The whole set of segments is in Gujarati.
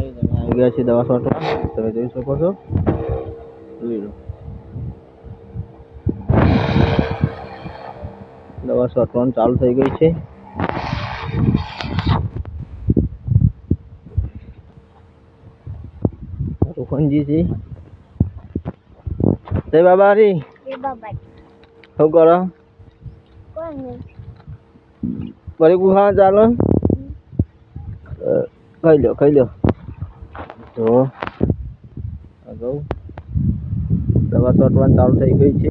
આવી ગયા છે દવા છોટવા. તમે જોઈ શકો છો. જોઈ લો, દવા છોટવાનું ચાલુ થઈ ગઈ છે. રોહનજી છે. જય બાબારી. શું કરો? બરી ગુહા ચાલો. ખાઈ લો. તો અગાઉ દવા છોટવાનું ચાલુ થઈ ગઈ છે.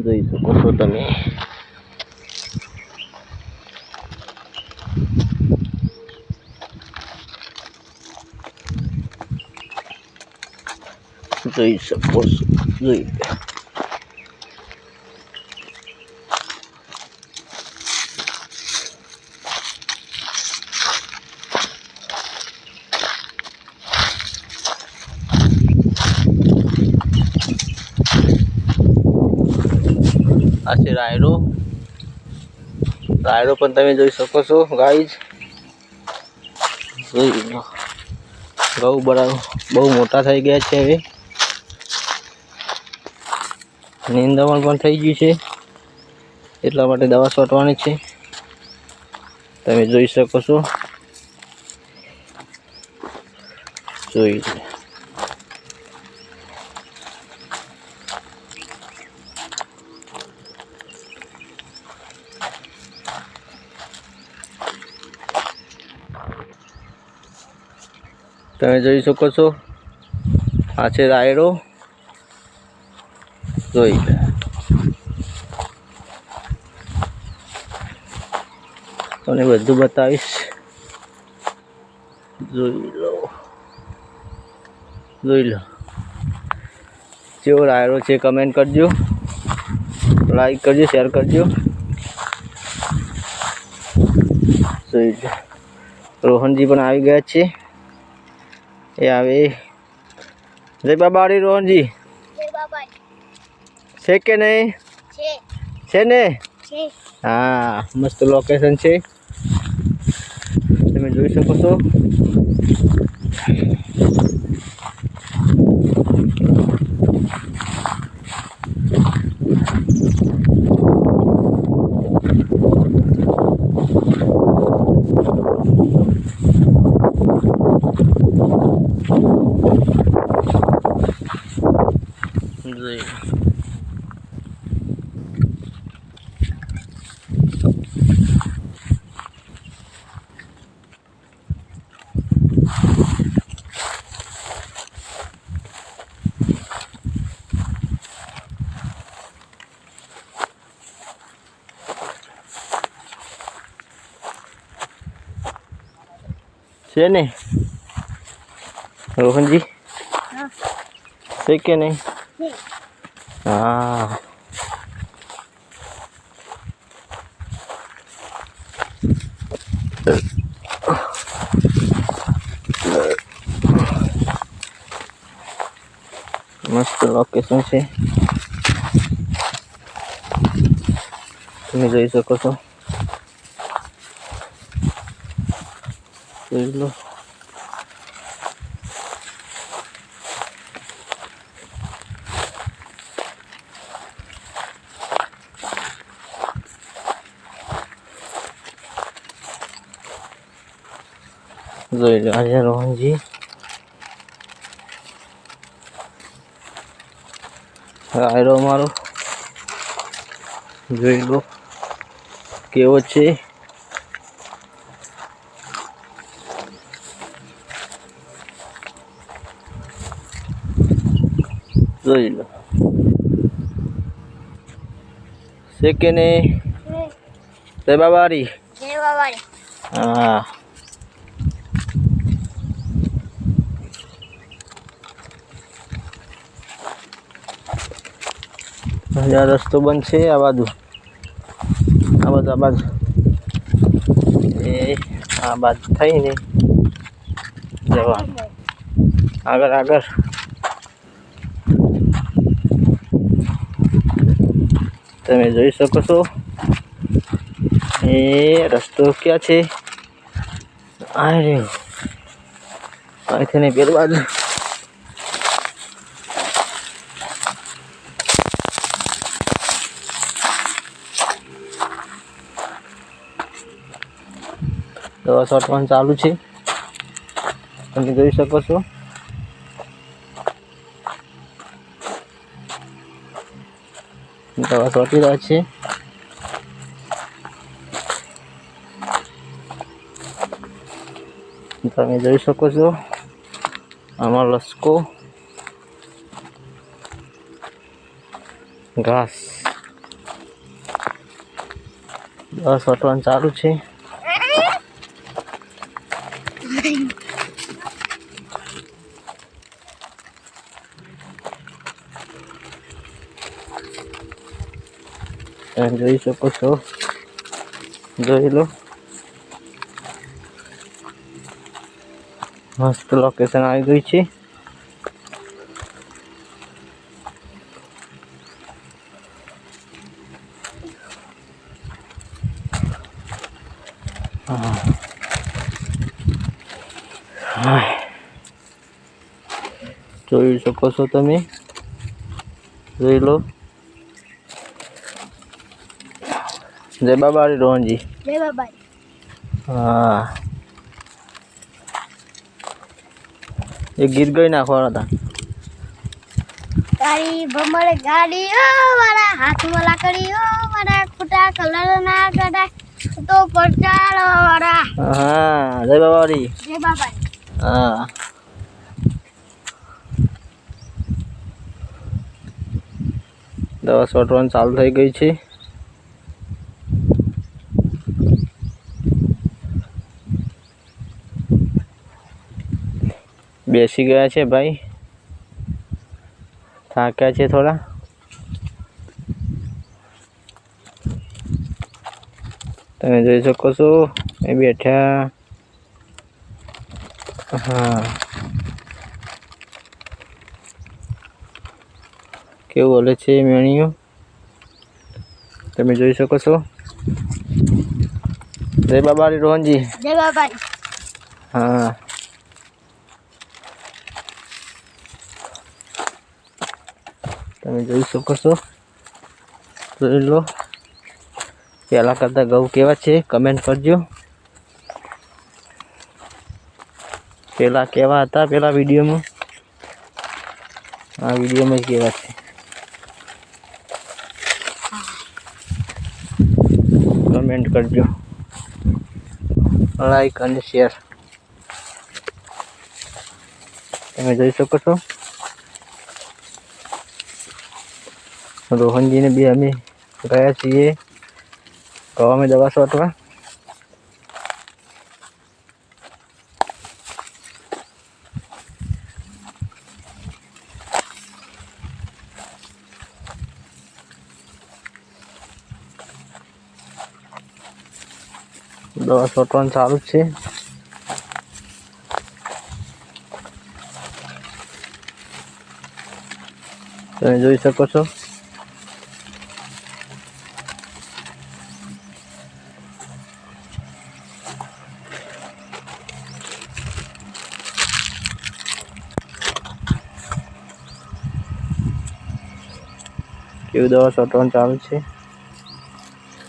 જોઈ શકો છો તમે. જોઈ શકો છો. જોઈ આ છે રાયડો. રાયડો પણ તમે જોઈ શકો છો ગાઈઝ. જોઈ લો, ઘઉં બહુ મોટા થઈ ગયા છે. હવે નિંદામણ પણ થઈ ગયું છે, એટલા માટે દવા છોટવાની છે. તમે જોઈ શકો છો. જોઈ લો, તમે જોઈ શકો છો. આ છે રાયડો. જોઈ તમને બધું બતાવીશ. જોઈ લો કેવો રાયડો છે. કમેન્ટ કરજો, લાઈક કરજો, શેર કરજો. જોઈ લો, રોહનજી પણ આવી ગયા છે. એ આવે. જય બાબારી રોહનજી. છે કે નહીં? છે ને? હા, મસ્ત લોકેશન છે, તમે જોઈ શકો છો. છે ને રોહનજી? છે કે નહીં? હા, મસ્ત લોકેશન છે, તમે જોઈ શકો છો. જોઈ લો, જોઈ લો. આજે રોહનજી રાયડો મારો જોઈ લો કેવો છે. જોઈ લો, છે કે નહીં? જય બાબારી. હા, રસ્તો બંધ છે. આ બાજુ એ આ બાજુ થઈને જવાનું આગળ આગળ. તમે જોઈ શકો છો એ રસ્તો ક્યાં છે. આ રહ્યો અહીંથી ને પેલી બાજુ. દવા છાંટવાનું ચાલુ છે, તમે જોઈ શકો છો. દવા છાંટી રહ્યા છે. તમે જોઈ શકો છો આમાં લસકો ઘાસ. દવા છાંટવાનું ચાલુ છે. તમે જોઈ શકો છો, જોઈ લો. મસ્ત લોકેશન આવી ગઈ છે. જોઈ શકો છો તમે, જોઈ લો. જય બાબારી રોહનજી. જય બાબારી. હા, એક ગીત ગઈ નાખવાના હતા. તારી ભમર ગાડી ઓ મારા હાથમાં લાકડી ઓ મારા ખોટા કલર ના ગડા તો પડચાલો વાળા. હા, જય બાબારી. જય બાબારી. હા, દવા છાંટવાનું ચાલુ થઈ ગઈ છે. બેસી ગયા છે ભાઈ, થાક્યા છે થોડા. તમે જોઈ શકો છો એ બેઠા. હા, કેવું બોલે છે મેણીઓ, તમે જોઈ શકો છો. જય બાબારી રોહનજી. જય બાબારી. હા, તમે જોઈ શકો છો, જોઈ લો. પહેલાં કરતાં ઘઉં કેવા છે કમેન્ટ કરજો. પહેલાં કેવા હતા પહેલાં વિડીયોમાં, આ વિડીયોમાં જ કેવા છે કમેન્ટ કરજો, લાઈક અને શેર. તમે જોઈ શકો છો રોહનજીને બી અમે ગયા છીએ ગવામાં દવા છાંટવા. દવા છાંટવાનું ચાલુ જ છે. તમે જોઈ શકો છો. કેવું દવા છાંટવાનું ચાલુ છે,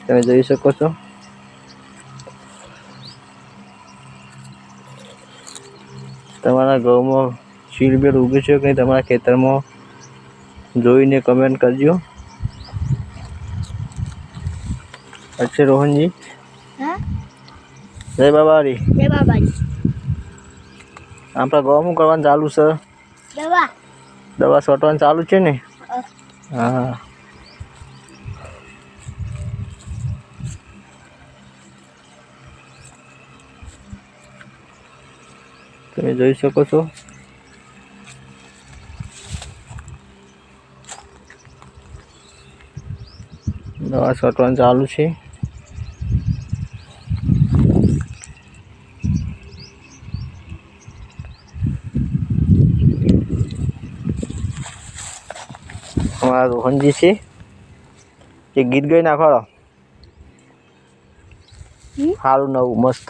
તમે જોઈ શકો છો. તમારા ઘઉંમાં શીલબેલ ઉગે છે કે તમારા ખેતરમાં જોઈને કમેન્ટ કરજો. અચ્છા રોહનજી. હા, જય બાબારી. જય બાબારી. આપણા ઘઉં કરવાનું ચાલુ છે, દવા છાંટવાનું ચાલુ છે ને. હા, તમે જોઈ શકો છો. દવા છાંટવાનું ચાલુ છે. અમારા રોહનજી છે એ ગીત ગાઈ નાખો સારું નવું મસ્ત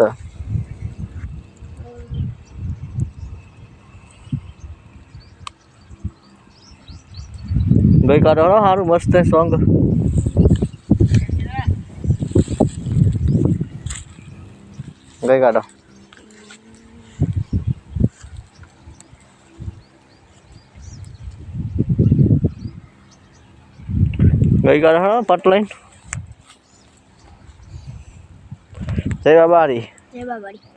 ગઈ કાઢો સારું મસ્ત સોંગ ગઈ કાઢો ગઈ કાઢો પટ લઈને જય બાબા હરી જય બાબારી